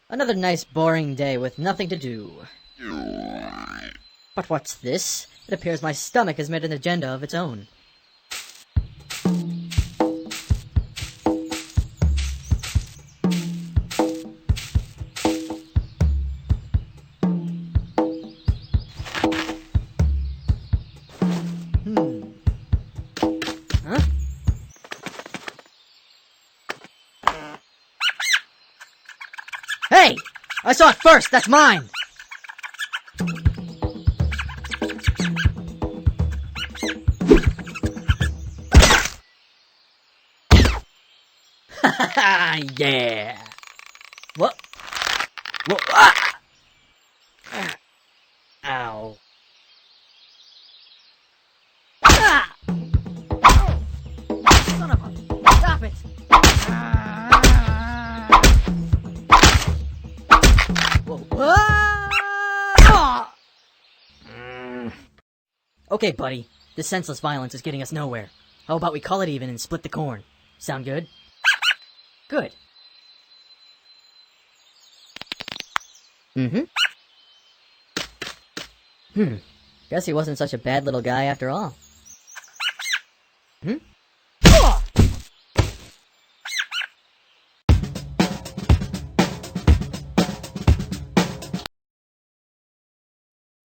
Another nice boring day with nothing to do. But what's this? It appears my stomach has made an agenda of its own. Huh? Hey! I saw it first! That's mine! Yeah! What? Whoa! Ah! Ow. Ah! Son of a... Stop it! Whoa. Ah! Okay, buddy. This senseless violence is getting us nowhere. How about we call it even and split the corn? Sound good? Good. Guess he wasn't such a bad little guy after all.